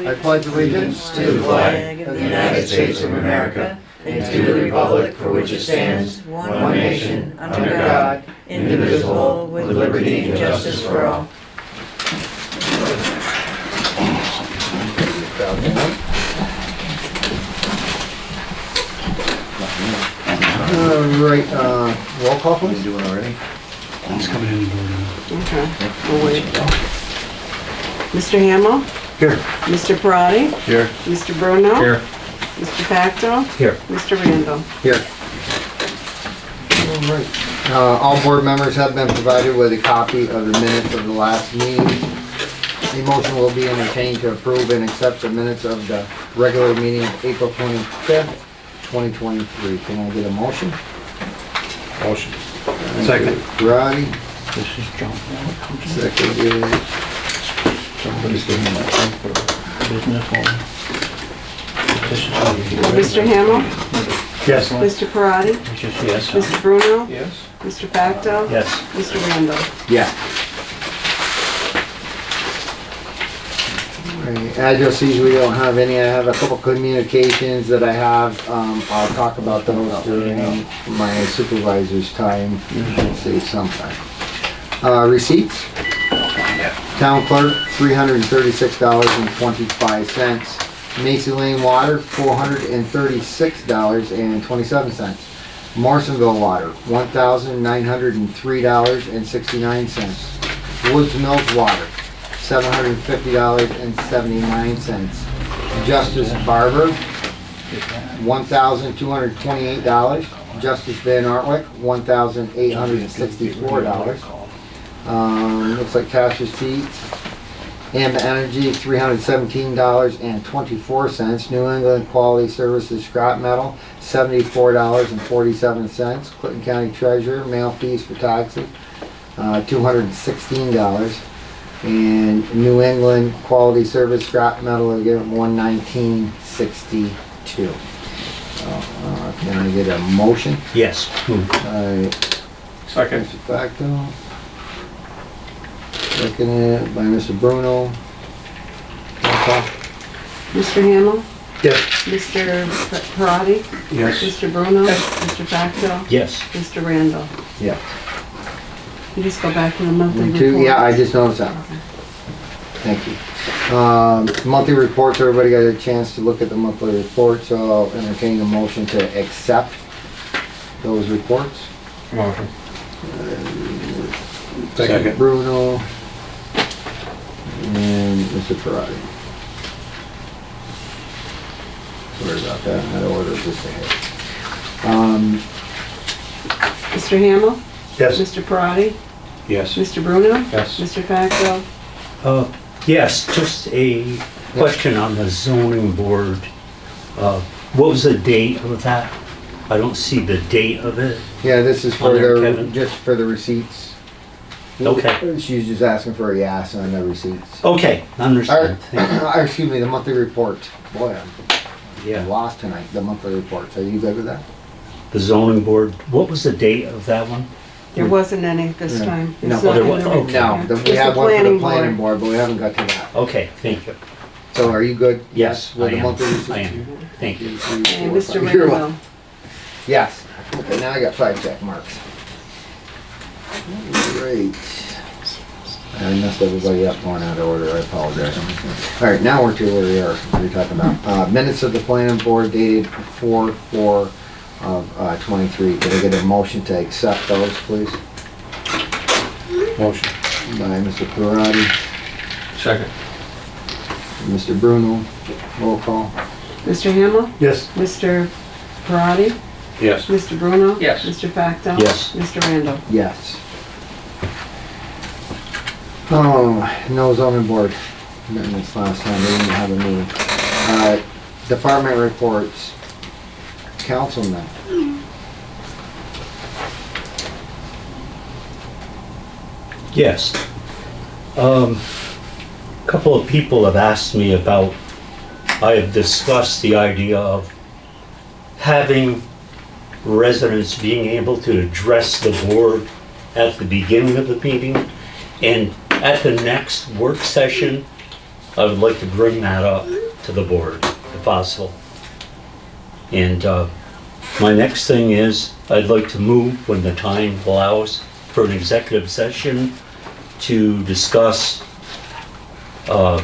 I pledge allegiance to the flag of the United States of America and to the republic for which it stands, one nation, under God, indivisible, with liberty and justice for all. Right, roll call please. Doing already? He's coming in the door now. Okay, we'll wait. Mr. Hamel? Here. Mr. Parati? Here. Mr. Bruno? Here. Mr. Facto? Here. Mr. Randall? Here. All right. All board members have been provided with a copy of the minutes of the last meeting. The motion will be entertained to approve and accept the minutes of the regular meeting of April 25th, 2023. Can I get a motion? Motion. Second. Roddy, This is John. second is Somebody's giving me that thing for Business home. This is how you do it. Mr. Hamel? Yes. Mr. Parati? It's just yes. Mr. Bruno? Yes. Mr. Facto? Yes. Mr. Randall? yeah. Right, as you'll see, we don't have any. I have a couple communications that I have. I'll talk about those during my supervisor's time. Save some time. Receipts. Town clerk, $336.25. Macy Lane Water, $436.27. Morrisonville Water, $1,903.69. Woods Mills Water, $750.79. Justice Barber, $1,228. Justice Van Artwick, $1,864. Looks like cash receipts. Amba Energy, $317.24. New England Quality Services Scrap Metal, $74.47. Clinton County Treasurer, mail fees for taxes, $216. And New England Quality Service Scrap Metal, again, $119.62. Can I get a motion? Yes. Alright, Second. Mr. Facto. Seconded by Mr. Bruno. Roll call. Mr. Hamel? Yes. Mr. Parati? Yes. Mr. Bruno? Mr. Facto? Yes. Mr. Randall? Yeah. You just go back to the monthly report. Two, yeah, I just noticed that. Thank you. Monthly reports, everybody got a chance to look at the monthly reports, so I'll entertain a motion to accept those reports. Motion. Second. Bruno. And Mr. Parati. Sorry about that, out of order just ahead. Mr. Hamel? Yes. Mr. Parati? Yes. Mr. Bruno? Yes. Mr. Facto? Yes, just a question on the zoning board. What was the date of that? I don't see the date of it. Yeah, this is for On there, the, Kevin. just for the receipts. Okay. She's just asking for a yes on the receipts. Okay, understand. Or, excuse me, the monthly report. Boy, I'm Yeah, lost tonight, the monthly reports. Are you good with that? the zoning board, what was the date of that one? There wasn't any this Yeah. time. No, It's not there in was- the okay. report. No, It's we have the one for the planning planning board. board, but we haven't got to that. Okay, thank you. So are you good? Yes, I With the am. monthly receipts? I am. Thank you. And Mr. You're Randall? welcome. Yes. Okay, now I got 5 check marks. Great. I messed everybody up going out of order, I apologize. All right, now we're to where we are, what we're talking about. Minutes of the planning board dated 4/4 of 23. Can I get a motion to accept those, please? Motion. By Mr. Parati, Second. Mr. Bruno, roll call. Mr. Hamel? Yes. Mr. Parati? Yes. Mr. Bruno? Yes. Mr. Facto? Yes. Mr. Randall? Yes. Oh, no zoning board minutes last time, we didn't have a meeting. Department reports, councilman. Yes. A couple of people have asked me about, I have discussed the idea of having residents being able to address the board at the beginning of the meeting, and at the next work session, I would like to bring that up to the board if possible. And my next thing is, I'd like to move, when the time allows, for an executive session to discuss an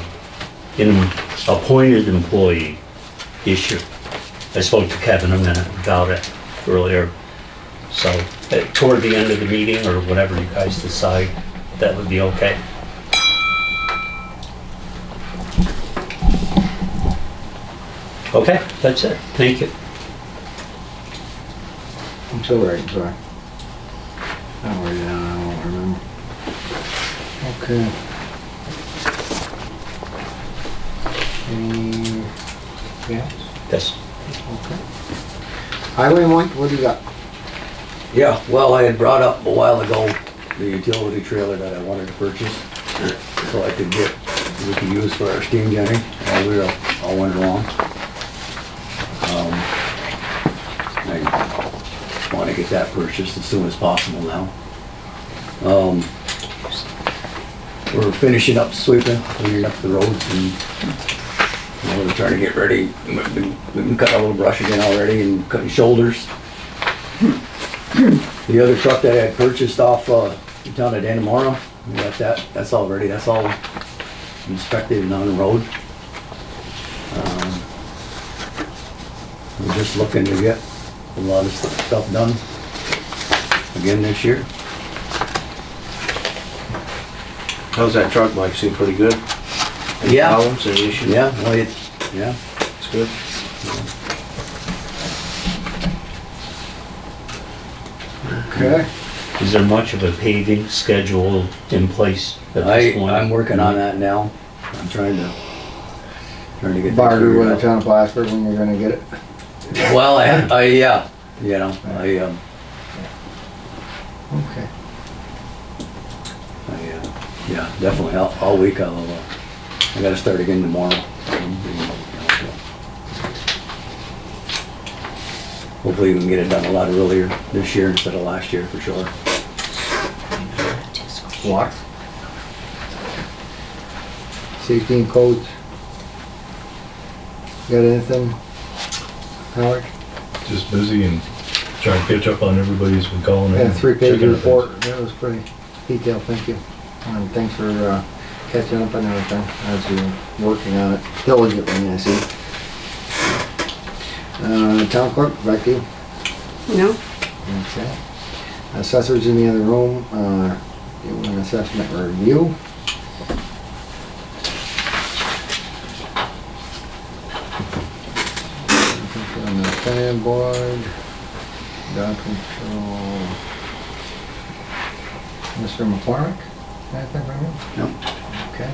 appointed employee issue. I spoke to Kevin a minute about it earlier. So toward the end of the meeting, or whatever you guys decide, that would be okay. Okay, that's it. Thank you. I'm still writing, sorry. I'll write it down, I won't remember. Okay. Any, yeah, Yes. okay. Highway Mike, what do you got? Yeah, well, I had brought up a while ago the utility trailer that I wanted to purchase, so I could get, we could use for our steam generator, while we were all winter long. I want to get that purchased as soon as possible now. We're finishing up sweeping, cleaning up the roads, and we're trying to get ready. We've been cutting a little brush again already and cutting shoulders. The other truck that I had purchased off the town of Dannemora, we got that, that's all ready, that's all inspected and on the road. We're just looking to get a lot of stuff done again this year. How's that truck, Mike? Seem pretty good? Any Yeah. problems, any issues? Yeah, well, yeah, It's good. Okay. Is there much of a paving schedule in place at this point? I'm working on that now. I'm trying to get. that Barter figured with the out. town of Plattsburgh when you're gonna get it. Well, yeah, you know, Okay. yeah, definitely, all week I gotta start again tomorrow. Hopefully we can get it done a lot earlier this year instead of last year for sure. What? Safety and codes. Got anything, Howard? Just busy and trying to catch up on everybody's been calling in. Yeah, 3-page checking on report, that was pretty detailed, thank you. And thanks for catching up on everything as you're working on it diligently, I see. Town clerk, back to you. No? Okay. Assessors in the other room, doing an assessment review. Anything from the planning board, dog control. Mr. McCormick, anything from you? No. Okay.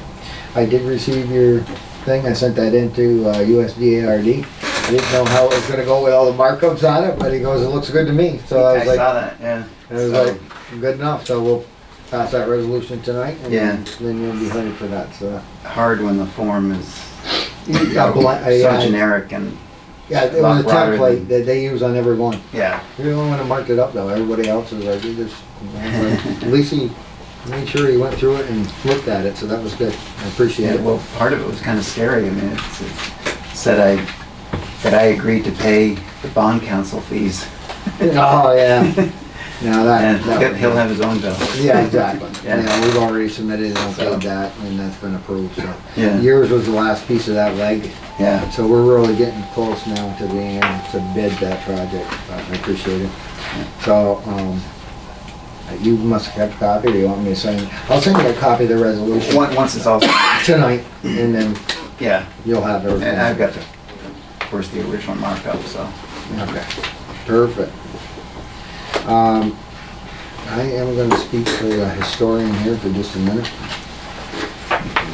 I did receive your thing, I sent that into USDARD. I didn't know how it was gonna go with all the markups on it, but he goes, it looks good to me, so I was like, saw that, yeah. it was So- like, good enough, so we'll pass that resolution tonight, and Yeah. then you'll be ready for that, so. Hard when the form is So so generic and, Yeah, it was a lot broader template than- that they use on every one. yeah. You're the only one that marked it up though, everybody else was like, you just, I was like, at least he made sure he went through it and looked at it, so that was good, I appreciate Yeah, it. well, part of it was kind of scary. I mean, it said that I agreed to pay the bond council fees. Oh, yeah, now And that. he'll have his own bill. Yeah, exactly. Yeah. Yeah, we've already submitted and So- okayed that, and that's been approved, so. Yeah, Yours was the last piece of that leg, yeah. so we're really getting close now to being able to bid that project. I appreciate it. So, you must have kept a copy, or you want me to send? I'll send you a copy of the resolution Once it's all, tonight, and then yeah. you'll have everything. And I've got of course, the original markup, so. Okay, perfect. I am gonna speak to the historian here for just a minute.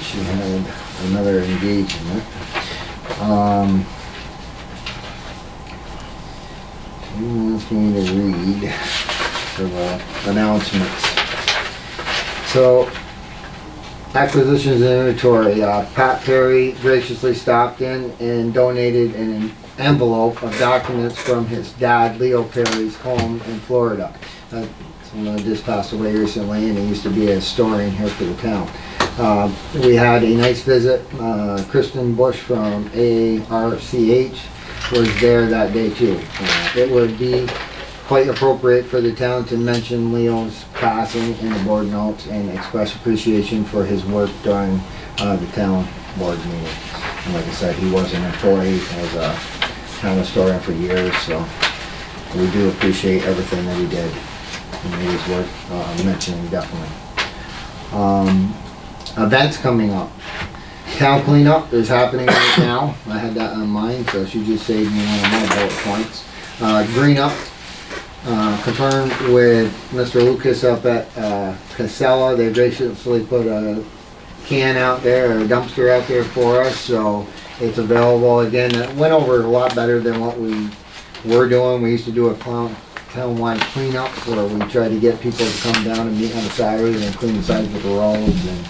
She had another engagement. She wants me to read the announcements. So, acquisitions and inventory, Pat Perry graciously stopped in and donated an envelope of documents from his dad, Leo Perry's home in Florida. Someone just passed away recently, and he used to be a historian here for the town. We had a nice visit. Kristen Bush from ARCH was there that day too. It would be quite appropriate for the town to mention Leo's passing in the board notes and express appreciation for his work during the town board meeting. And like I said, he was an employee as a town historian for years, so we do appreciate everything that he did. And he was worth mentioning, definitely. Events coming up. Town cleanup is happening right now. I had that on mine, so she just saved me one of my bullet points. Green up. Confirmed with Mr. Lucas up at Casella. They graciously put a can out there, a dumpster out there for us, so it's available. Again, it went over a lot better than what we were doing. We used to do a town-wide cleanup where we try to get people to come down and meet on a Saturday and clean the sides of the roads, and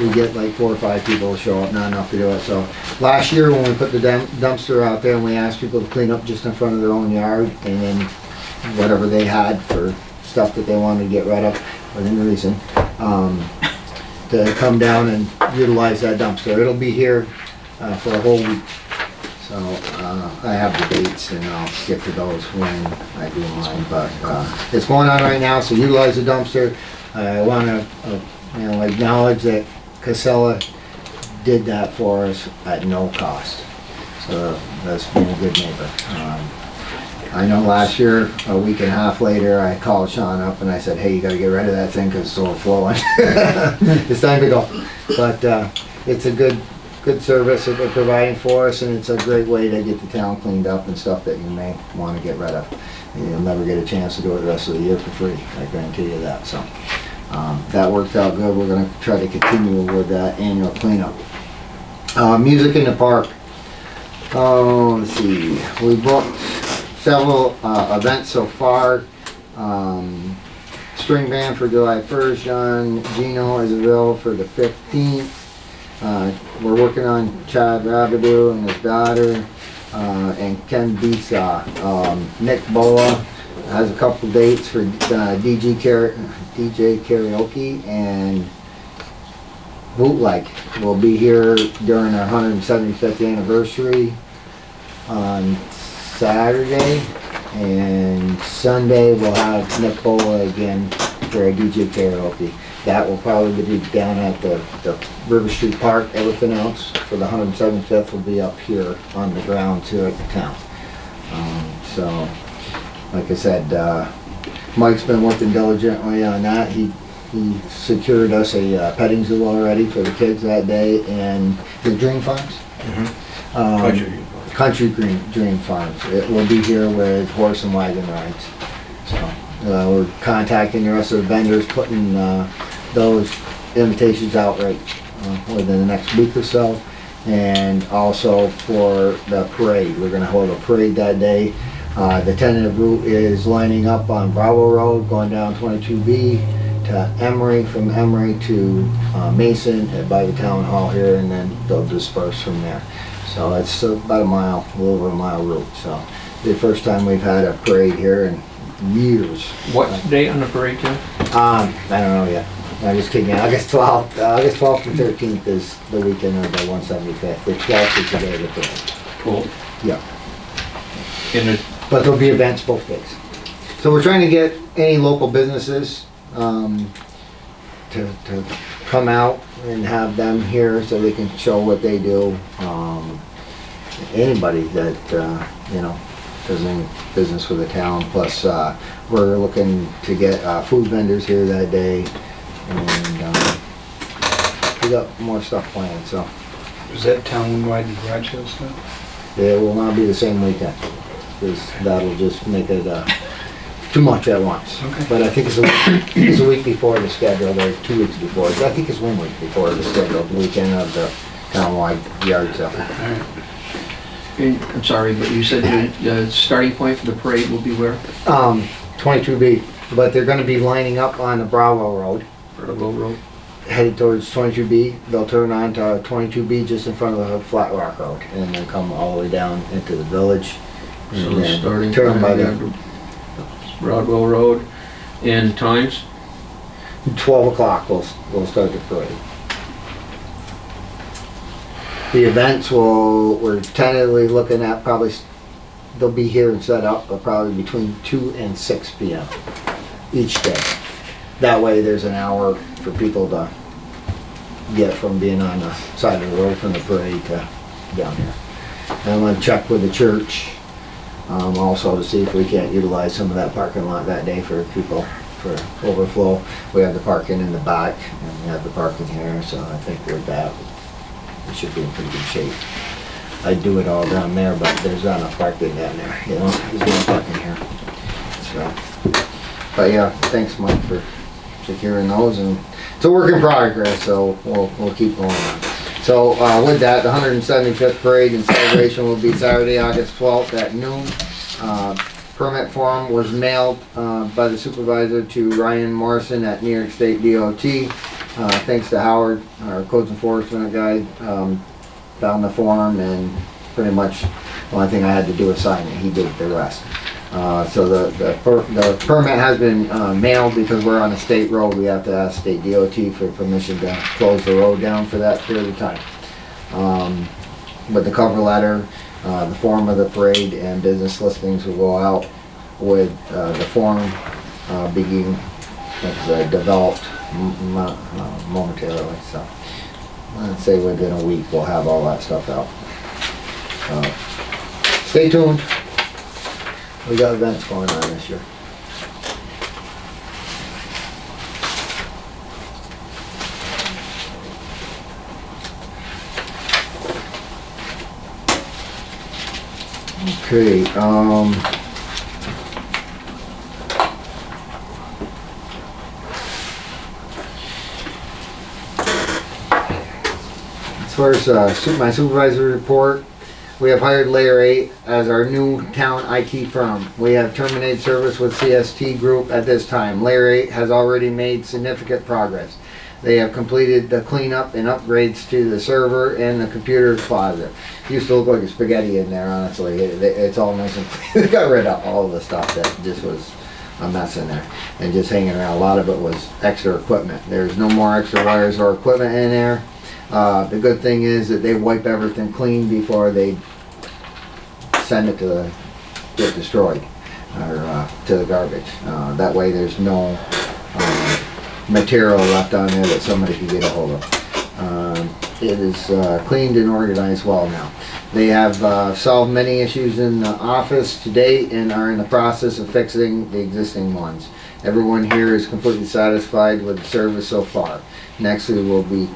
we get like 4 or 5 people to show up, not enough to do it. So last year when we put the dumpster out there and we asked people to clean up just in front of their own yard, and then whatever they had for stuff that they wanted to get rid of within reason, to come down and utilize that dumpster. It'll be here for a whole week. So I have the dates and I'll get to those when I do mine. But it's going on right now, so utilize the dumpster. I want to acknowledge that Casella did that for us at no cost. So that's being a good neighbor. I know last year, a week and a half later, I called Sean up and I said, hey, you gotta get rid of that thing because it's overflowing. It's time to go. But it's a good service that they're providing for us, and it's a great way to get the town cleaned up and stuff that you may want to get rid of. You'll never get a chance to do it the rest of the year for free, I guarantee you that. So that worked out good. We're gonna try to continue with that annual cleanup. Music in the park. Oh, let's see. We booked several events so far. String band for July 1st. John Gino is available for the 15th. We're working on Chad Rabideau and his daughter, and Ken Bisa. Nick Bola has a couple dates for DJ Karaoke, and Bootleg will be here during our 175th anniversary on Saturday, and Sunday we'll have Nick Bola again for a DJ Karaoke. That will probably be down at the River Street Park. Everything else for the 175th will be up here on the ground too at the town. So, like I said, Mike's been working diligently on that. He secured us a petting zoo already for the kids that day, and the Dream Farms. Country Dream Farms. It will be here with horse and wagon rides. So we're contacting the rest of the vendors, putting those invitations out right within the next week or so. And also for the parade, we're going to hold a parade that day. The tentative route is lining up on Bravo Road, going down 22B to Emory, from Emory to Mason by the town hall here, and then they'll disperse from there. So it's about a little over a mile route. So the first time we've had a parade here in years. What's the date on the parade, Tim? I don't know yet. I'm just kidding. August 12th and 13th is the weekend of the 175th. The 12th is the day of the parade. Cool. Yeah. And But there'll be events both days. So we're trying to get any local businesses to come out and have them here so they can show what they do. Anybody that does any business with the town. Plus, we're looking to get food vendors here that day, and we got more stuff planned. So Is that town-wide garage sale stuff? it will not be the same weekend, because that'll just make it too much at once. Okay. But I think it's a week before the schedule, or 2 weeks before. I think it's 1 week before the schedule, the weekend of the town-wide yard sale. I'm sorry, but you said the starting point for the parade will be where? 22B, but they're gonna be lining up on the Bravo Road, Bravo Road. headed towards 22B. They'll turn on to 22B just in front of the Flat Rock Road, and then come all the way down into the village. So And then starting turn by the Broadwell Road, and times? 12 o'clock we'll start the parade. The events we're tentatively looking at probably, they'll be here and set up probably between 2 and 6 p.m. each day. That way there's an hour for people to get from being on the side of the road from the parade to down here. And I'm gonna check with the church, also to see if we can't utilize some of that parking lot that day for people, for overflow. We have the parking in the back and we have the parking here, so I think with that, we should be in pretty good shape. I'd do it all down there, but there's not enough parking down there, you know, there's no parking here. So, but yeah, thanks Mike for securing those, and it's a work in progress, so we'll keep going on. So with that, the 175th parade and celebration will be Saturday, August 12th at noon. Permit form was mailed by the supervisor to Ryan Morrison at New York State DOT. Thanks to Howard, our codes enforcement guy, found the form, and pretty much the only thing I had to do was sign it. He did the rest. So the permit has been mailed because we're on a state road. We have to ask state DOT for permission to close the road down for that period of time. With the cover letter, the form of the parade, and business listings will go out with the form being developed momentarily. So let's say within a week we'll have all that stuff out. Stay tuned. We got events going on this year. Okay, as far as my supervisor report, we have hired Layer 8 as our new town IT firm. We have terminated service with CST Group at this time. Layer 8 has already made significant progress. They have completed the cleanup and upgrades to the server and the computer closet. Used to look like a spaghetti in there, honestly. It's all nice and clean. They got rid of all the stuff that just was a mess in there and just hanging around. A lot of it was extra equipment. There's no more extra wires or equipment in there. The good thing is that they wipe everything clean before they send it to get destroyed or to the garbage. That way there's no material left on there that somebody can get a hold of. It is cleaned and organized well now. They have solved many issues in the office to date and are in the process of fixing the existing ones. Everyone here is completely satisfied with the service so far. Next, they will be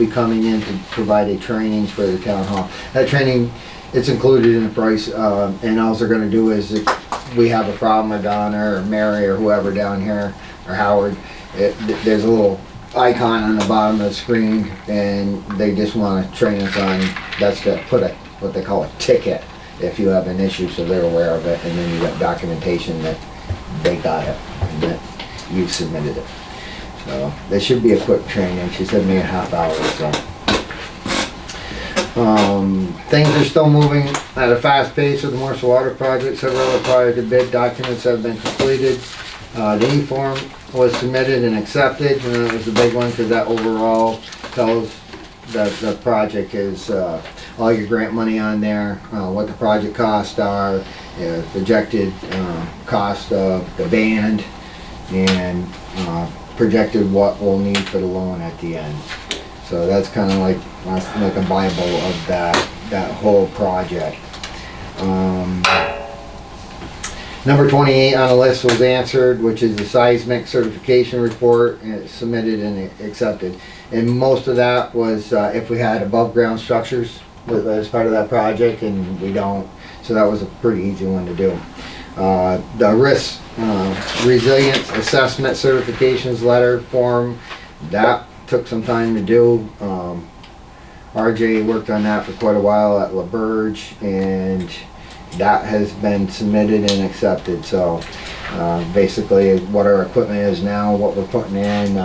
coming in to provide a training for the town hall. That training, it's included in the price, and all they're going to do is if we have a problem with Donna or Mary or whoever down here, or Howard, there's a little icon on the bottom of the screen, and they just want to train us on, that's to put what they call a ticket if you have an issue, so they're aware of it, and then you got documentation that they got it and that you've submitted it. So they should be a quick training. She said maybe a half hour or so. Things are still moving at a fast pace with the Marshall Water Project. Several other prior to bid documents have been completed. The E-form was submitted and accepted, and that was the big one because that overall tells that the project is all your grant money on there, what the project costs are, projected cost of the band, and projected what we'll need for the loan at the end. So that's kind of like a Bible of that whole project. Number 28 on the list was answered, which is the seismic certification report, and it's submitted and accepted. And most of that was if we had above ground structures as part of that project, and we don't. So that was a pretty easy one to do. The risk resilience assessment certifications letter form, that took some time to do. RJ worked on that for quite a while at LaBerge, and that has been submitted and accepted. So basically what our equipment is now, what we're putting in,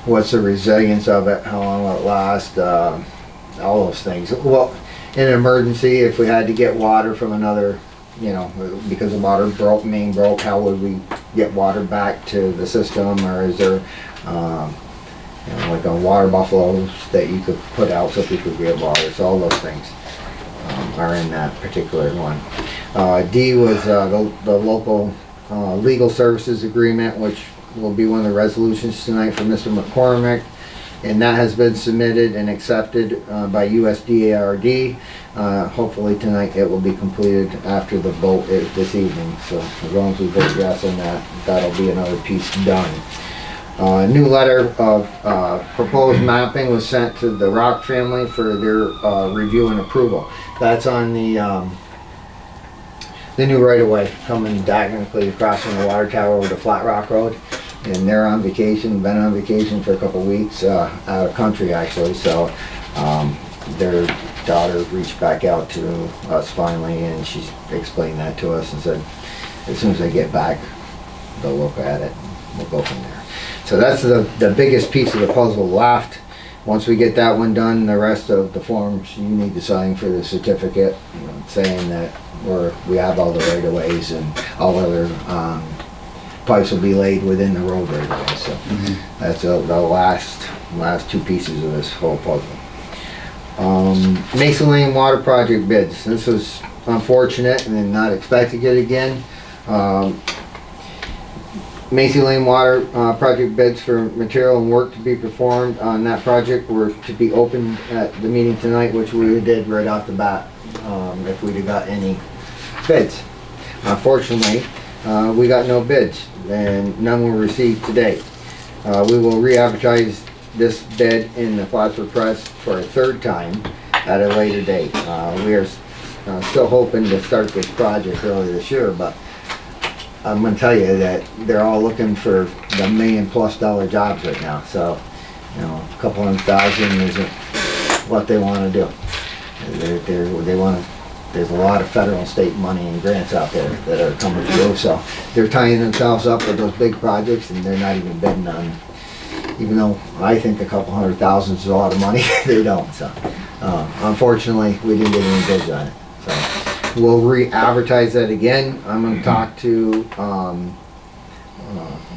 what's the resilience of it, how long will it last, all those things. Well, in an emergency, if we had to get water from another, because the water main broke, how would we get water back to the system, or is there like a water buffaloes that you could put out so people could get water. So all those things are in that particular one. D was the local legal services agreement, which will be one of the resolutions tonight for Mr. McCormick. And that has been submitted and accepted by USDARD. Hopefully tonight it will be completed after the vote this evening. So as long as we vote yes on that, that'll be another piece done. New letter of proposed mapping was sent to the Rock family for their review and approval. That's on the new right-of-way coming diagonally across from the water tower over to Flat Rock Road. And they're on vacation, been on vacation for a couple of weeks, out of country actually, so their daughter reached back out to us finally, and she explained that to us and said, as soon as they get back, they'll look at it, and we'll go from there. So that's the biggest piece of the puzzle left. Once we get that one done, the rest of the forms you need to sign for the certificate, saying that we have all the right-of-ways and all other pipes will be laid within the road right away. So that's the last two pieces of this whole puzzle. Mason Lane water project bids. This was unfortunate and not expecting it again. Mason Lane water project bids for material and work to be performed on that project were to be opened at the meeting tonight, which we did right off the bat, if we'd have got any bids. Unfortunately, we got no bids, and none were received today. We will re-advertise this bid in the Plattsburgh Press for a third time at a later date. We are still hoping to start this project early this year, but I'm going to tell you that they're all looking for the $1 million+ jobs right now. So, a couple $100,000 isn't what they want to do. They want to. There's a lot of federal and state money and grants out there that are coming through, so they're tying themselves up with those big projects, and they're not even bidding on, even though I think a couple $100,000 is a lot of money, they don't. So unfortunately, we didn't get any bids on it. So we'll re-advertise that again. I'm going to talk to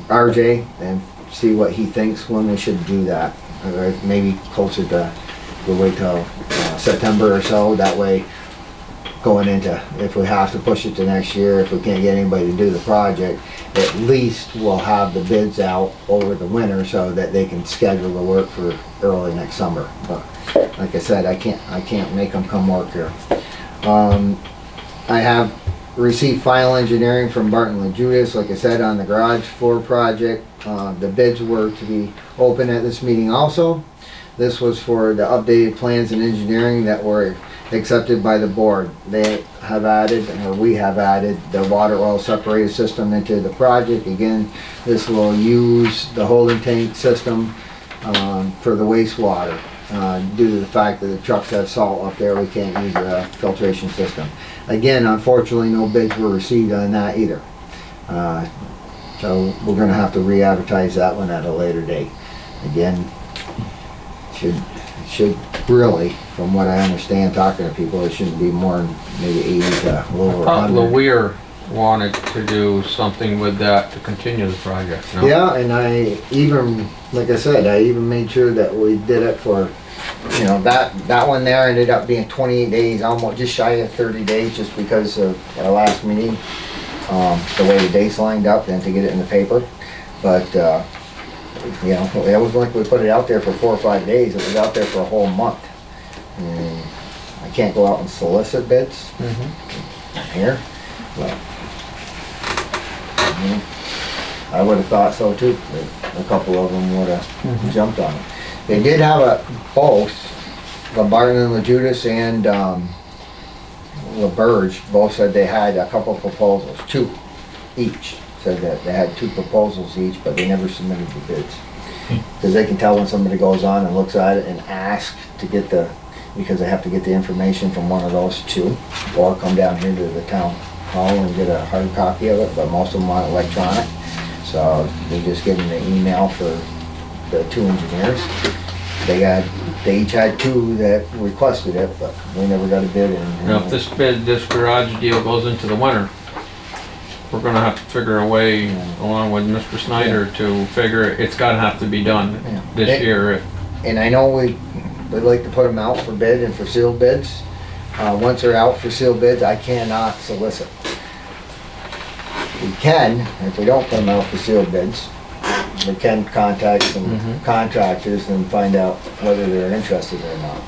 RJ and see what he thinks when we should do that. Maybe closer to, we'll wait till September or so, that way going into, if we have to push it to next year, if we can't get anybody to do the project, at least we'll have the bids out over the winter so that they can schedule the work for early next summer. But like I said, I can't make them come work here. I have received final engineering from Barton & Judas, like I said, on the garage floor project. The bids were to be open at this meeting also. This was for the updated plans and engineering that were accepted by the board. They have added, or we have added, the water oil separator system into the project. Again, this will use the holding tank system for the wastewater. Due to the fact that the trucks have salt up there, we can't use the filtration system. Again, unfortunately, no bids were received on that either. So we're gonna have to re-advertise that one at a later date. Again, should really, from what I understand talking to people, it shouldn't be more than maybe 80 to a little over 100. Leweir wanted to do something with that to continue the project, no? Yeah, and I even, like I said, I even made sure that we did it for, that one there ended up being 28 days, almost just shy of 30 days, just because of our last meeting, the way the dates lined up and to get it in the paper. But it was like we put it out there for 4 or 5 days. It was out there for a whole month. And I can't go out and solicit bids here, but I would have thought so too. A couple of them would have jumped on it. They did have both, Barton and LaJudas and LaBerge both said they had a couple of proposals, 2 each. Said that they had 2 proposals each, but they never submitted the bids. Because they can tell when somebody goes on and looks at it and asks to get because they have to get the information from one of those 2, or come down here to the town hall and get a hard copy of it, but most of them want electronic. So they just give them the email for the 2 engineers. They each had 2 that requested it, but we never got a bid in. Now, if this garage deal goes into the winter, we're gonna have to figure a way, along with Mr. Snyder, to figure, it's gonna have to be done Yeah. this year. And I know we'd like to put them out for bid and for sealed bids. Once they're out for sealed bids, I cannot solicit. We can, if we don't put them out for sealed bids, we can contact some contractors and find out whether they're interested or not.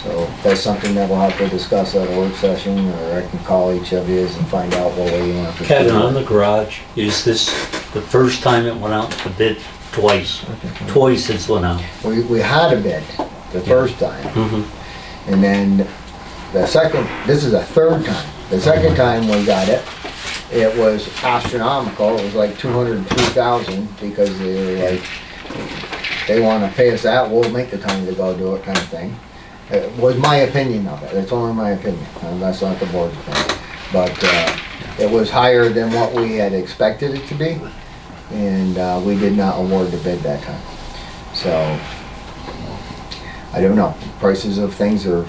So that's something that we'll have to discuss at a work session, or I can call each of you and find out what way you want to proceed. Kevin, on the garage, is this the first time it went out to bid? Twice. Twice it's went out. We had a bid the first time, Mm-hmm. and then the second, this is the third time. The second time we got it, it was astronomical. It was like 202,000, because they were like, they want to pay us that, we'll make the time to go do it, kind of thing. It was my opinion of it. It's only my opinion, and that's not the board's opinion. But it was higher than what we had expected it to be, and we did not award the bid that time. So I don't know. Prices of things are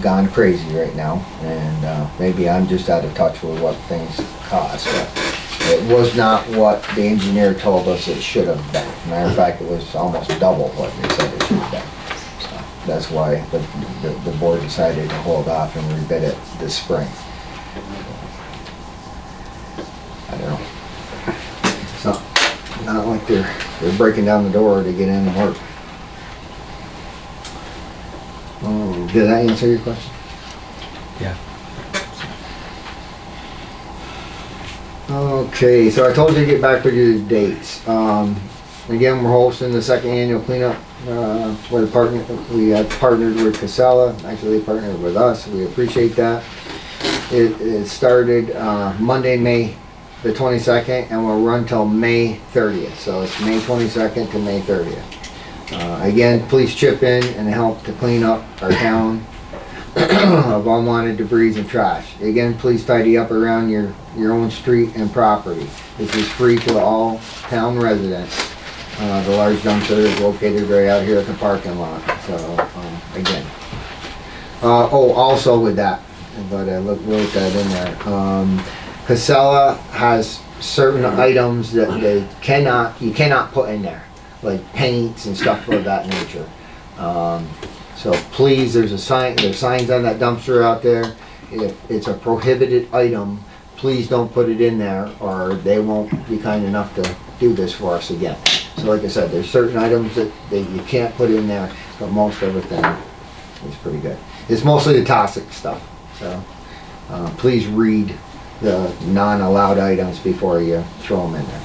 gone crazy right now, and maybe I'm just out of touch with what things cost. But it was not what the engineer told us it should have been. Matter of fact, it was almost double what they said it should have been. So that's why the board decided to hold off and rebid it this spring. I don't know. It's not like they're breaking down the door to get in and work. Did that answer your question? Yeah. Okay, so I told you to get back with you the dates. Again, we're hosting the second annual cleanup. We have partnered with Casella. Actually, they partnered with us. We appreciate that. It started Monday, May the 22nd, and will run till May 30th. So it's May 22nd to May 30th. Again, please chip in and help to clean up our town of unwanted debris and trash. Again, please tidy up around your own street and property. This is free to all town residents. The large dumpster is located right out here at the parking lot. So, again. Also with that, but I wrote that in there. Casella has certain items that you cannot put in there, like paints and stuff of that nature. So please, there's signs on that dumpster out there. If it's a prohibited item, please don't put it in there, or they won't be kind enough to do this for us again. So like I said, there's certain items that you can't put in there, but most everything is pretty good. It's mostly the toxic stuff, so please read the non-allowed items before you throw them in there.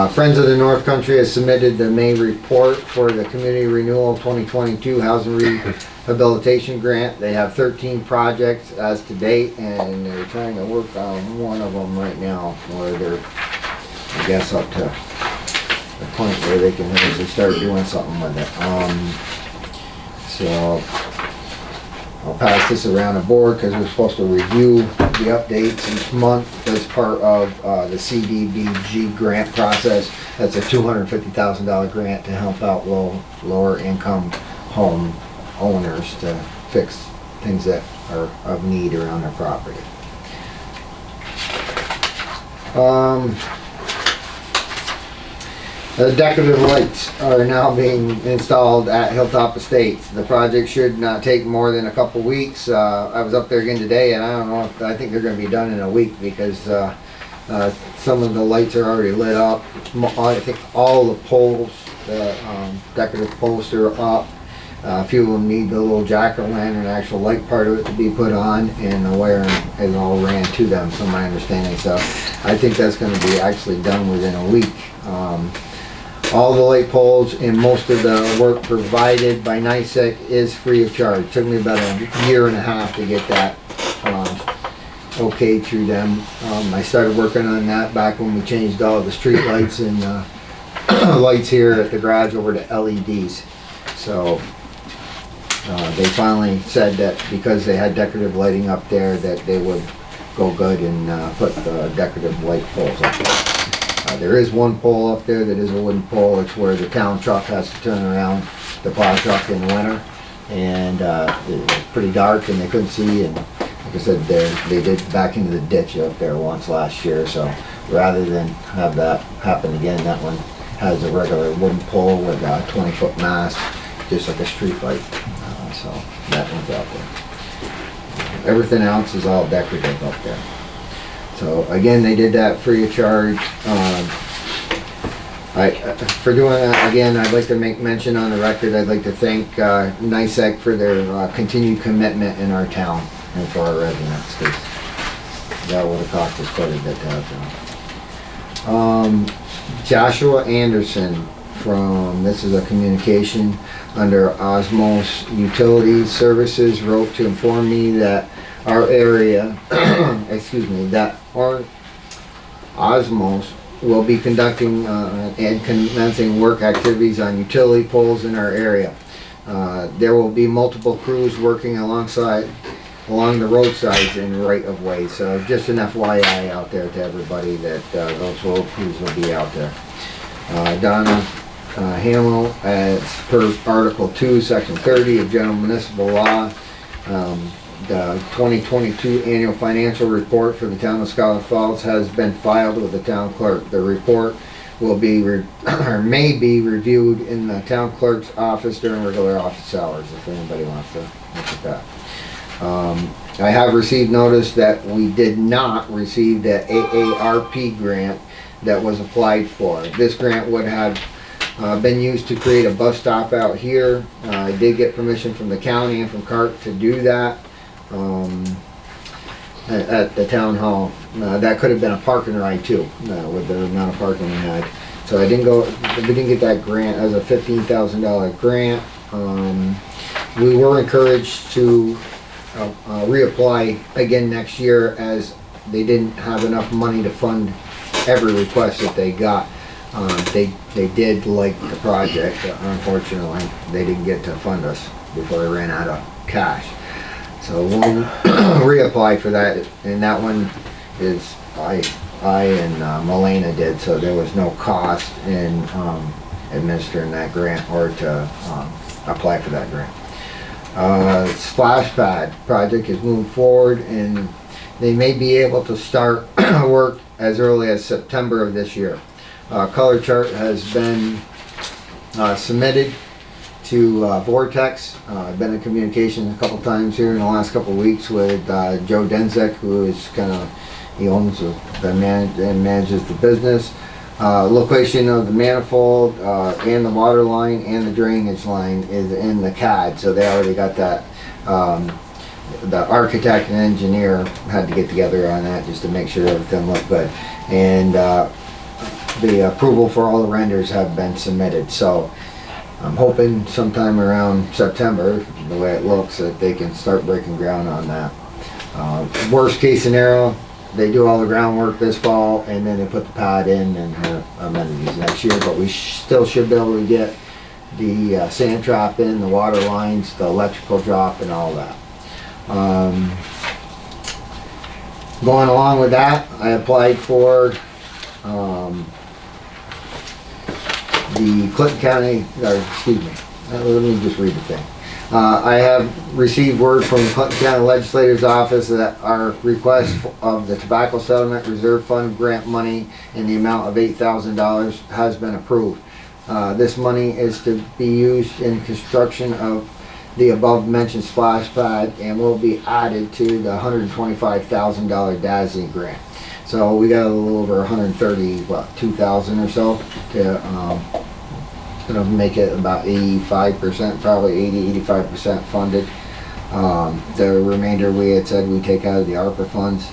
Friends of the North Country has submitted the May report for the Community Renewal 2022 Housing Rehabilitation Grant. They have 13 projects as to date, and they're trying to work on one of them right now, where they're, I guess, up to the point where they can actually start doing something with it. So I'll pass this around the board, because we're supposed to review the updates each month as part of the CDBG grant process. That's a $250,000 grant to help out lower income home owners to fix things that are of need around their property. The decorative lights are now being installed at Hilltop Estates. The project should not take more than a couple weeks. I was up there again today, and I don't know if, I think they're going to be done in a week, because some of the lights are already lit up. I think all the poles, the decorative posts are up. A few of them need the little jack-o'-lantern, actual light part of it to be put on, and the wiring is all ran to them, from my understanding. So I think that's going to be actually done within a week. All the light poles and most of the work provided by NICEC is free of charge. Took me about a year and a half to get that okay through them. I started working on that back when we changed all the street lights and lights here at the garage over to LEDs. So they finally said that because they had decorative lighting up there, that they would go good and put the decorative light poles up there. There is one pole up there that is a wooden pole. It's where the town truck has to turn around, the plow truck in the winter. And it was pretty dark and they couldn't see, and I I said, they did back into the ditch up there once last year, so rather than have that happen again, that one has a regular wooden pole with a 20-foot mast, just like a street light. So that one's out there. Everything else is all decorative up there. So again, they did that free of charge. For doing that, again, I'd like to make mention on the record, I'd like to thank NICEAG for their continued commitment in our town and for our residents, because that would have cost us quite a bit to have done. Joshua Anderson from, this is a communication under Osmos Utilities Services, wrote to inform me that our area, excuse me, that our Osmos will be conducting and commencing work activities on utility poles in our area. There will be multiple crews working along the roadsides and right of way. So just an FYI out there to everybody that those road crews will be out there. Donna Hamill, as per Article 2, Section 30 of General Municipal Law, the 2022 annual financial report for the Town of Schuyler Falls has been filed with the town clerk. The report will be or may be reviewed in the town clerk's office during regular office hours, if anybody wants to look at that. I have received notice that we did not receive the AARP grant that was applied for. This grant would have been used to create a bus stop out here. I did get permission from the county and from CART to do that at the town hall. That could have been a parking ride too, with the amount of parking we had. So we didn't get that grant as a $15,000 grant. We were encouraged to reapply again next year, as they didn't have enough money to fund every request that they got. They did like the project, but unfortunately they didn't get to fund us before they ran out of cash. So we'll reapply for that, and that one is I and Melena did, so there was no cost in administering that grant or to apply for that grant. Splash pad project is moving forward, and they may be able to start work as early as September of this year. Color chart has been submitted to Vortex. I've been in communication a couple times here in the last couple of weeks with Joe Denzek, who is he owns and manages the business. Location of the manifold and the water line and the drainage line is in the CAD, so they already got that. The architect and engineer had to get together on that just to make sure everything looked good. And the approval for all the renders have been submitted, so I'm hoping sometime around September, the way it looks, that they can start breaking ground on that. Worst case scenario, they do all the groundwork this fall, and then they put the pad in and amenities next year, but we still should be able to get the sand trap in, the water lines, the electrical drop, and all that. Going along with that, I applied for the Clinton County, excuse me, let me just read the thing. I have received word from the Clinton County Legislator's Office that our request of the Tobacco Settlement Reserve Fund grant money in the amount of $8,000 has been approved. This money is to be used in construction of the above mentioned splash pad and will be added to the $125,000 DASNY grant. So we got a little over 2,000 or so to make it about 85%, probably 80-85% funded. The remainder we had said we take out of the ARPA funds.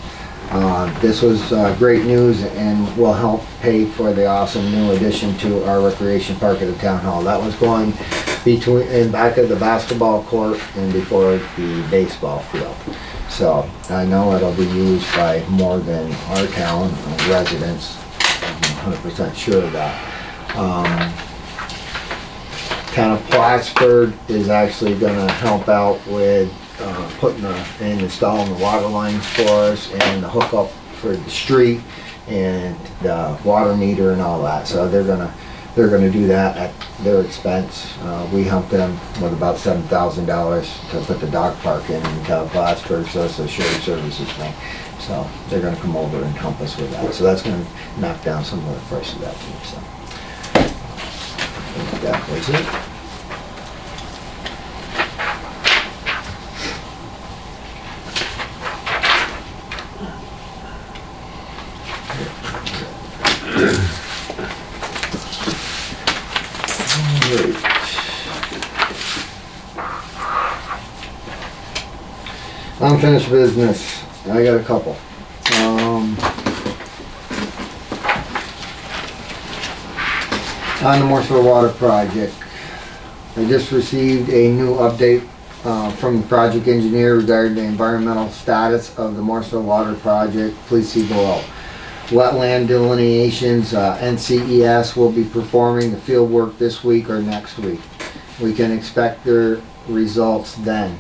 This was great news and will help pay for the awesome new addition to our recreation park at the town hall. That was going between in back of the basketball court and before the baseball field. So I know it'll be used by more than our town residents. I'm 100% sure of that. Town of Plattsburgh is actually going to help out with putting and installing the water lines for us and the hookup for the street and the water meter and all that. So they're going to they're gonna do that at their expense. We helped them with about $7,000 to put the dog park in Plattsburgh, so it's a shared services thing. So they're gonna come over and help us with that. So that's gonna knock down some of the price of that too, so. I think that was it. Alright. Unfinished business, I got a couple. On the Morseville Water Project, I just received a new update from the project engineer regarding the environmental status of the Morseville Water Project. Please see below. Wetland delineations, NCES will be performing the field work this week or next week. We can expect their results then.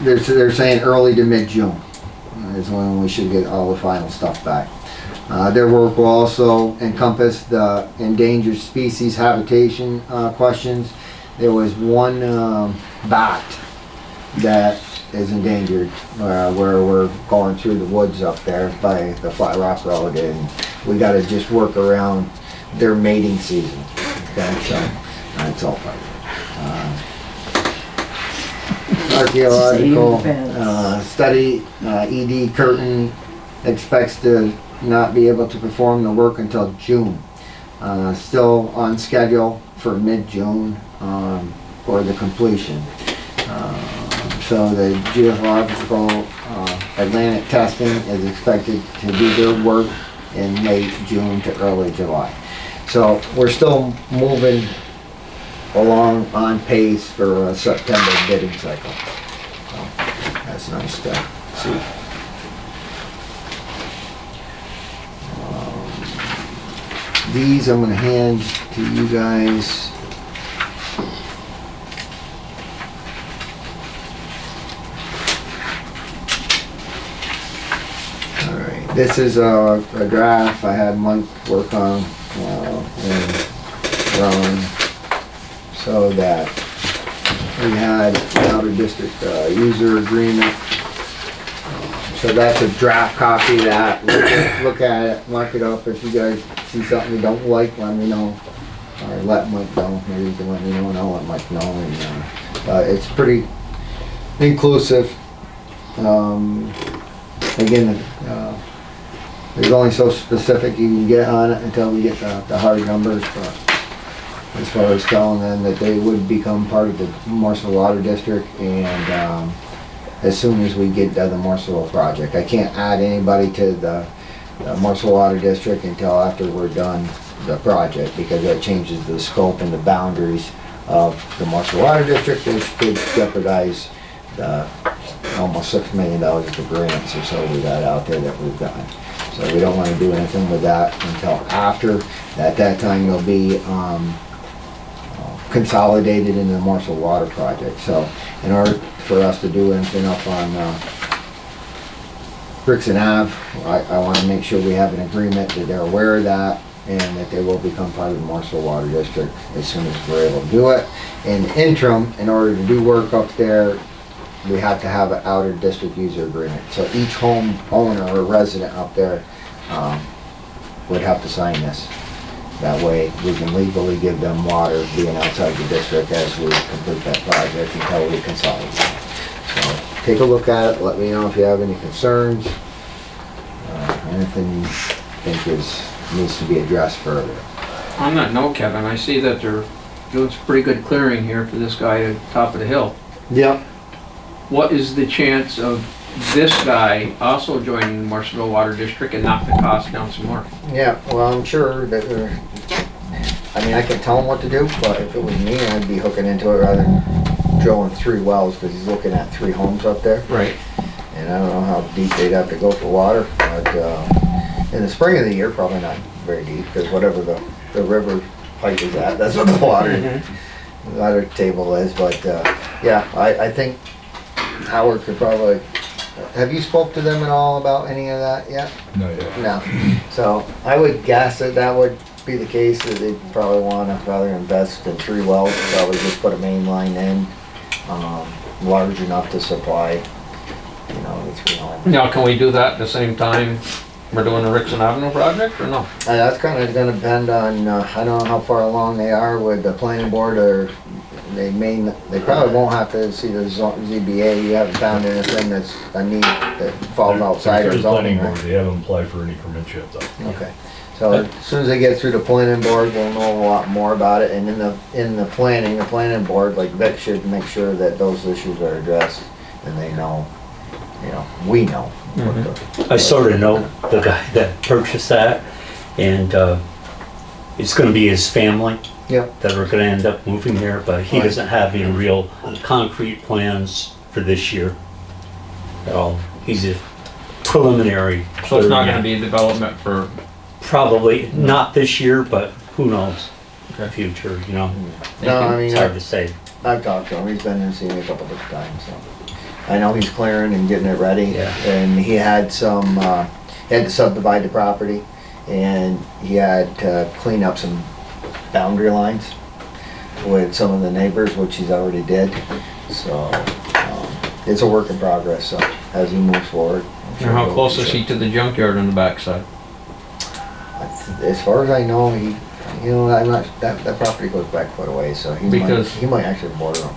They're saying early to mid-June is when we should get all the final stuff back. Their work will also encompass the endangered species habitation questions. There was one bat that is endangered where we're going through the woods up there by the Flat Rock Road, and we got to just work around their mating season. Okay, so that's all part of it. Archaeological study, ED Curtin expects to not be able to perform the work until June. Still on schedule for mid-June for the completion. So the geological Atlantic testing is expected to do their work in late June to early July. So we're still moving along on pace for a September bidding cycle. So that's nice to see. These I'm going to hand to you guys. Alright, this is a draft I had Mike work on and run so that we had an outer district user agreement. So that's a draft copy of that. Look at it, mark it up. If you guys see something you don't like, let me know. Or let Mike know. Maybe you can let me know and I'll let Mike know. And, it's pretty inclusive. Again, there's only so specific you can get on it until we get the hard numbers. But as far as telling them that they would become part of the Morseville Water District, and as soon as we get done the Morseville project. I can't add anybody to the Morseville Water District until after we're done the project, because that changes the scope and the boundaries of the Morseville Water District, which could jeopardize the almost $6 million of grants or so we got out there that we've gotten. So we don't want to do anything with that until after. At that time they'll be consolidated into the Morseville Water Project. So in order for us to do anything up on Brixton Ave, I want to make sure we have an agreement that they're aware of that and that they will become part of the Morseville Water District as soon as we're able to do it. In the interim, in order to do work up there, we have to have an outer district user agreement. So each home owner or resident up there would have to sign this. That way we can legally give them water being outside the district as we complete that project until we consolidate. So take a look at it, let me know if you have any concerns, anything you think needs to be addressed further. On that note, Kevin, I see that they're doing some pretty good clearing here for this guy at the top of the hill. Yep. What is the chance of this guy also joining the Morseville Water District and knock the cost down some more? Yeah, well, I'm sure that I mean, I can tell him what to do, but if it was me, I'd be hooking into it rather than drilling 3 wells, because he's looking at 3 homes up there. Right. And I don't know how deep they'd have to go for water, but in the spring of the year, probably not very deep, because whatever the river pipe is at, that's what the water table is. But yeah, I think Howard could probably have you spoke to them at all about any of that yet? No, yeah. No. So I would guess that that would be the case, that they'd probably wanna rather invest in 3 wells, probably just put a main line in, large enough to supply, you know, the 3 homes. Now, can we do that at the same time we're doing the Rixon Avenue project, or no? That's kinda gonna depend on, I don't know how far along they are with the planning board, or they probably won't have to see the ZBA. You haven't found anything that's a need that falls outside Through of the planning zoning, board, right? they haven't applied for any permits yet, though. Okay, so as soon as they get through the planning board, we'll know a lot more about it, and in the planning board, like Vic should make sure that those issues are addressed, and they know, you know, we know. what I sort of know the guy that purchased that, and it's gonna be his family Yep. that are gonna end up moving there, but he doesn't have any real concrete plans for this year at all. He's a preliminary. So it's not gonna be a development for, Probably not this year, but who knows? Okay. Future, you know? No, I mean, It's hard to say. I've talked to him, he's been and seen me a couple of times, so. I know he's clearing and getting it ready. Yeah. And he had some, he had to subdivide the property, and he had to clean up some boundary lines with some of the neighbors, which he's already did. So, it's a work in progress, so as he moves forward. I'm sure how he'll- close is he to the junkyard on the backside? As far as I know, he, you know, I'm not, that property goes back quite a ways, so Because- he might actually border them.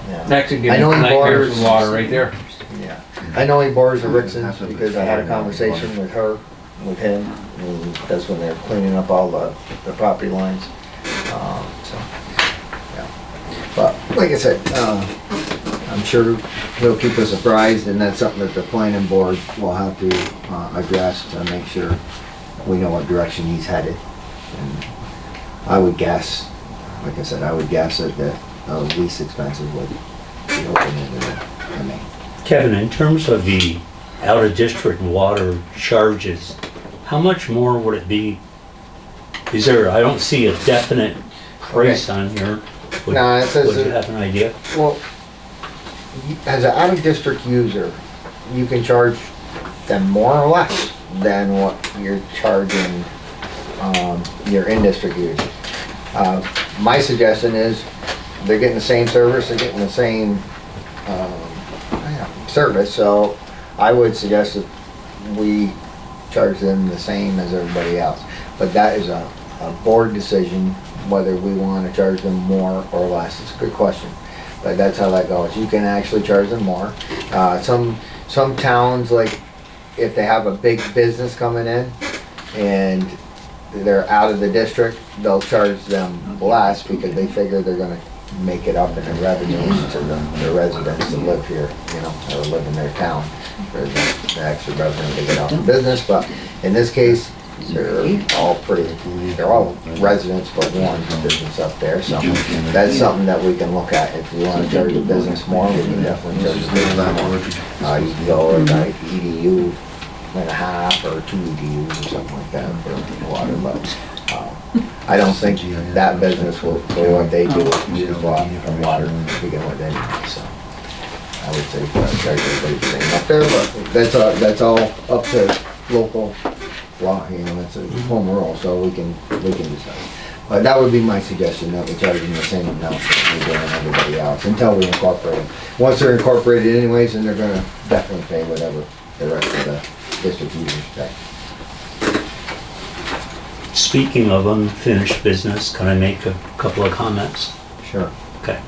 Yeah. That could give I me know he nightmares borders- with water right there. Yeah, I know he borders the Rixons because I had a conversation with her, with him, and that's when they're cleaning up all the property lines. So, yeah. But, like I said, I'm sure he'll keep us apprised, and that's something that the planning board will have to, address to make sure we know what direction he's headed. And I would guess, like I said, I would guess that the least expensive would be open into the main. Kevin, in terms of the out-of-district water charges, how much more would it be? Is there, I don't see a definite price on here. Would No, it says would you that- have an idea? Well, as an out-of-district user, you can charge them more or less than what you're charging your in-district user. My suggestion is, they're getting the same service, they're getting the same service, so I would suggest that we charge them the same as everybody else. But that is a board decision, whether we want to charge them more or less. It's a good question, but that's how that goes. You can actually charge them more. Some towns, like if they have a big business coming in and they're out of the district, they'll charge them less because they figure they're gonna make it up in the revenues to the residents that live here, you know, or live in their town, for the extra revenue they get off the business. But in this case, they're all residents but one business up there, so that's something that we can look at. If you wanna charge the business more, we can definitely charge the business more. You can go with like EDU and a half or 2 EDUs or something like that for water, but I don't think that business will, for what they do, use water from water to begin with anyway, so. I would say charge everybody the same up there, but that's all up to local law, you know, it's a home rule, so we can decide. But that would be my suggestion, that we charge them the same amount that we're doing everybody else, until we incorporate them. Once they're incorporated anyways, then they're gonna definitely pay whatever the rest of the district users pay. Speaking of unfinished business, can I make a couple of comments? Sure. Okay.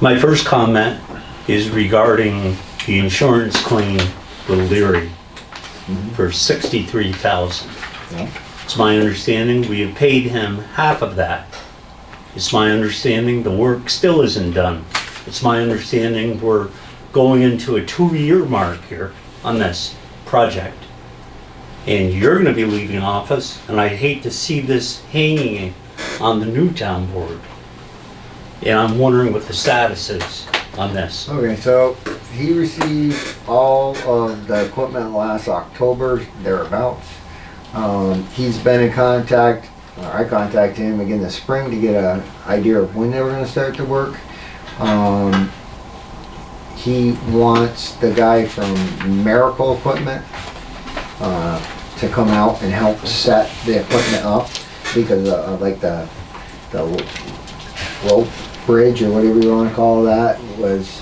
My first comment is regarding the insurance claim with Leary for $63,000. Yeah. It's my understanding we have paid him half of that. It's my understanding the work still isn't done. It's my understanding we're going into a 2-year mark here on this project. And you're gonna be leaving office, and I hate to see this hanging on the new town board. And I'm wondering what the status is on this. Okay, so he received all of the equipment last October, thereabouts. He's been in contact, or I contacted him again this spring to get an idea of when they were gonna start the work. he wants the guy from Miracle Equipment to come out and help set the equipment up because like the rope bridge or whatever you want to call that was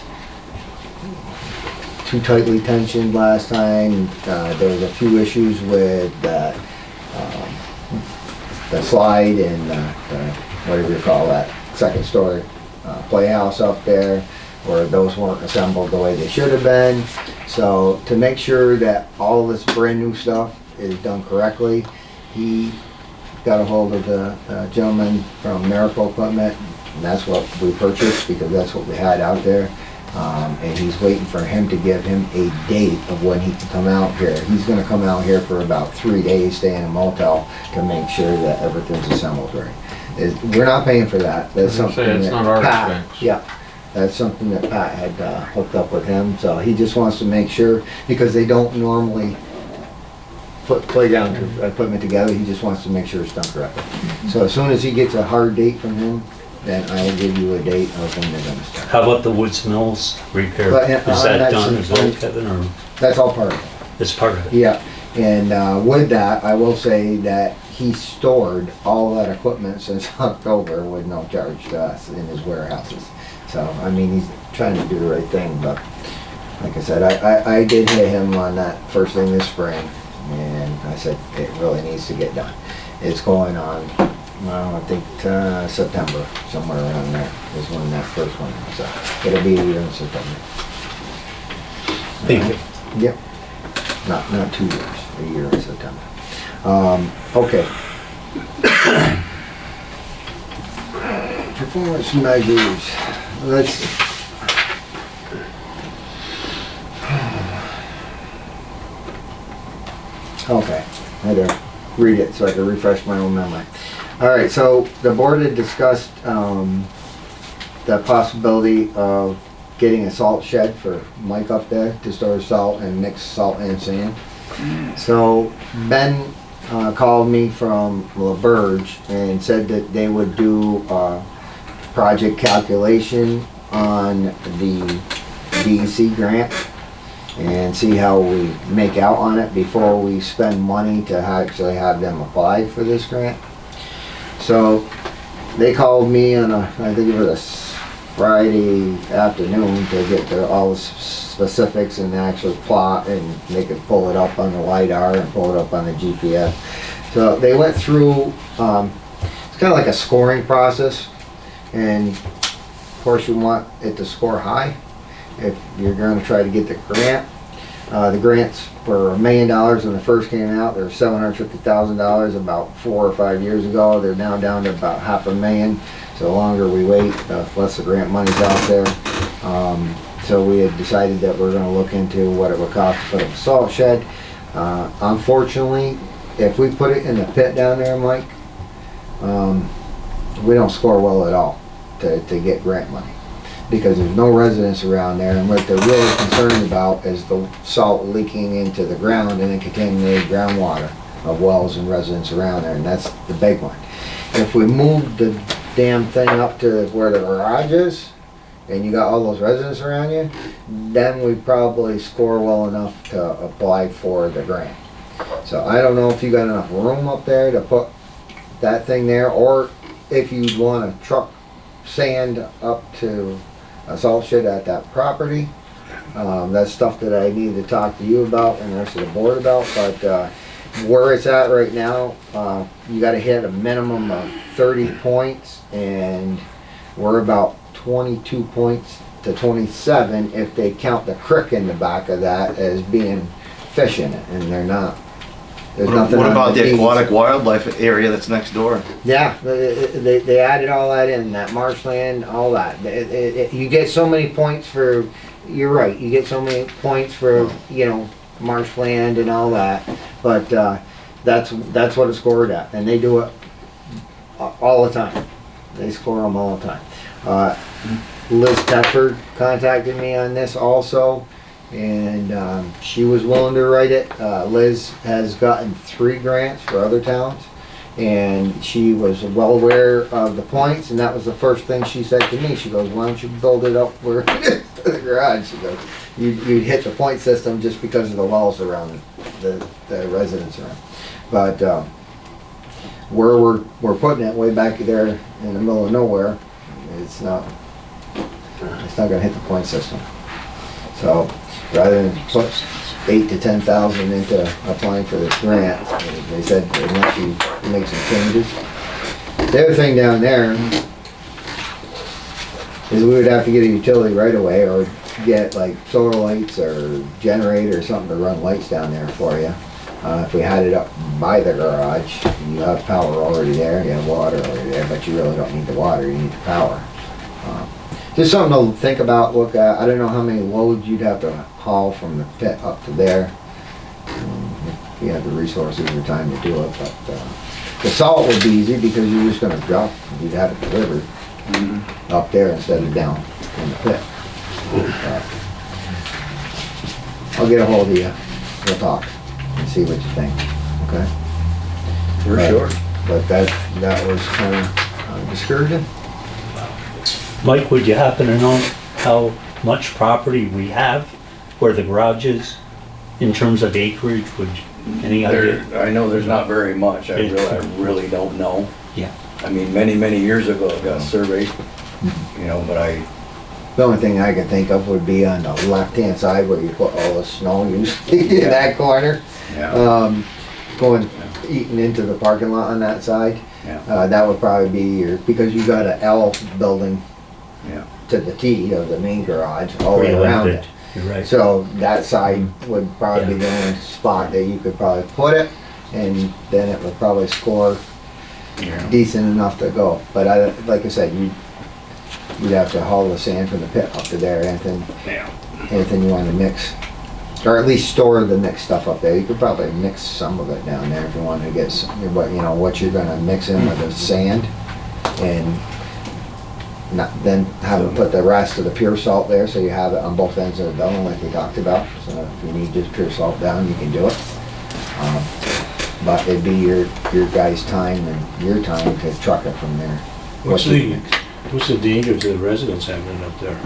too tightly tensioned last time. There was a few issues with the slide and the whatever you call that second story playhouse up there, where those weren't assembled the way they should have been. So to make sure that all this brand new stuff is done correctly, he got a hold of the gentleman from Miracle Equipment, and that's what we purchased because that's what we had out there. And he's waiting for him to give him a date of when he can come out here. He's gonna come out here for about 3 days, stay in a motel to make sure that everything's assembled right. We're not paying for that. That's I was gonna say, something it's that not our Pat- expense. Yeah, that's something that Pat had hooked up with him, so he just wants to make sure, because they don't normally put playground equipment together, he just wants to make sure it's done correctly. So as soon as he gets a hard date from him, then I will give you a date of when they're gonna start. How about the Woods Mills repair? But, Is that that's- done as well, Kevin, or That's all part of it. is part of it? Yeah, and with that, I will say that he stored all that equipment since October with no charge to us in his warehouses. So, I mean, he's trying to do the right thing, but like I said, I did hit him on that first thing this spring, and I said, it really needs to get done. It's going on, well, I think September, somewhere around there is when that first one is. So it'll be in September. Thank you. Yep. Not 2 years, a year in September. Okay. Performance measures. Let's see. Okay, I had to read it so I could refresh my own memory. All right, so the board had discussed the possibility of getting a salt shed for Mike up there to store salt and mix salt and sand. So Ben called me from LaBerge and said that they would do a project calculation on the DEC grant and see how we make out on it before we spend money to actually have them apply for this grant. So they called me on I think it was a Friday afternoon to get to all the specifics and actually plot, and they could pull it up on the LiDAR and pull it up on the GPS. So they went through, it's kind of like a scoring process, and of course you want it to score high if you're going to try to get the grant. The grants were $1 million when they first came out. They were $750,000 about 4 or 5 years ago. They're now down to about $500,000. So the longer we wait, the less the grant money's out there. So we had decided that we're going to look into what it would cost to put up a salt shed. Unfortunately, if we put it in the pit down there, Mike, we don't score well at all to get grant money, because there's no residents around there, and what they're really concerned about is the salt leaking into the ground and then contaminated groundwater of wells and residents around there, and that's the big one. If we move the damn thing up to where the garage is, and you got all those residents around you, then we probably score well enough to apply for the grant. So I don't know if you got enough room up there to put that thing there, or if you'd want to truck sand up to a salt shed at that property. That's stuff that I need to talk to you about and the rest of the board about, but where it's at right now, you gotta hit a minimum of 30 points, and we're about 22 points to 27 if they count the creek in the back of that as being fish in it, and they're not. There's nothing What on about the deeds. aquatic wildlife area that's next door? Yeah, they added all that in, that marshland, all that. You get so many points for, you're right, you get so many points for, you know, marshland and all that, but that's what it's scored at, and they do it all the time. They score them all the time. Liz Tedford contacted me on this also, and she was willing to write it. Liz has gotten 3 grants for other towns, and she was well aware of the points, and that was the first thing she said to me. She goes, why don't you build it up where to the garage. You'd hit the point system just because of the walls around the residence around. But where we're putting it way back there in the middle of nowhere, it's not gonna hit the point system. So rather than put 8 to 10,000 into applying for this grant, they said unless you make some changes. The other thing down there is we would have to get a utility right away or get like solar lights or generator or something to run lights down there for you. If we had it up by the garage, you have power already there, you have water already there, but you really don't need the water, you need the power. Just something to think about, look at. I don't know how many loads you'd have to haul from the pit up to there. If you have the resources or time to do it, but the salt would be easy because you're just gonna drop, you'd have it delivered up there instead of down in the pit. I'll get a hold of you, we'll talk and see what you think, okay? For But- sure. But that was kind of discouraging. Mike, would you happen to know how much property we have where the garage is in terms of acreage? Would you, any idea? I know there's not very much, I really don't know. Yeah. I mean, many years ago it got surveyed, you know, but The only thing I could think of would be on the left-hand side where you put all the snow usually in that corner. yeah, Going, eating into the parking lot on that side. yeah, That would probably be your, because you got a L building yeah. to the T of the main garage all the way Pretty around limited. it. You're right. So that side would probably be the only spot that you could probably put it, and then it would probably score Yeah. decent enough to go. But like I said, you'd have to haul the sand from the pit up to there, anything you want to mix. Or at least store the mixed stuff up there. You could probably mix some of it down there if you wanted to get some, what you're gonna mix in with the sand. And then have them put the rest of the pure salt there, so you have it on both ends of the building like we talked about. So if you need just pure salt down, you can do it. But it'd be your guys' time and your time to truck it from there. What's What you the danger to the residents having it up there?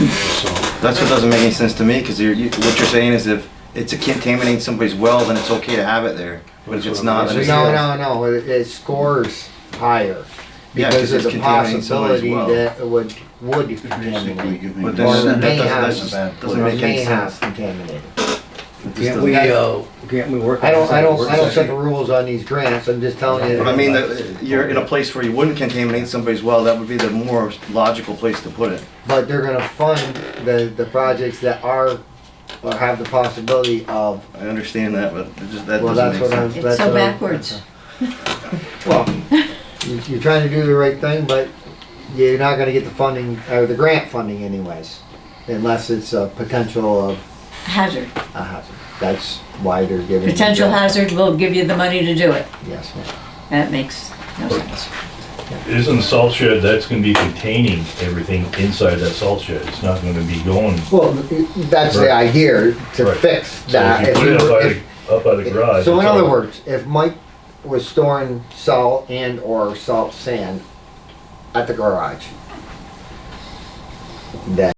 So, That's what doesn't make any sense to me, because what you're saying is if it's a contaminate somebody's well, then it's okay to have it there. But if it's not, then it's... No, it scores higher. Yeah, Because 'cause of it's the contaminating somebody's possibility well. that it would contaminate. But Or then may that have, doesn't make any sense. contaminated. Can't we work? I don't set the rules on these grants, I'm just telling you. I mean, you're in a place where you wouldn't contaminate somebody's well, that would be the more logical place to put it. But they're gonna fund the projects that are, or have the possibility of, I understand that, but that well, doesn't that's make what I'm. sense. that's It's so what I'm- backwards. Well, you're trying to do the right thing, but you're not gonna get the funding, or the grant funding anyways, unless it's a potential of Hazard. a hazard. That's why they're giving. the Potential grant. hazard will give you the money to do it. Yes, ma'am. That makes no sense. Isn't the salt shed, that's gonna be containing everything inside that salt shed, it's not gonna be going. Well, that's the Right. idea, to Right. fix So that. if you If put you it were- up by the garage. So in it's other all- words, if Mike was storing salt and or salt sand at the garage, then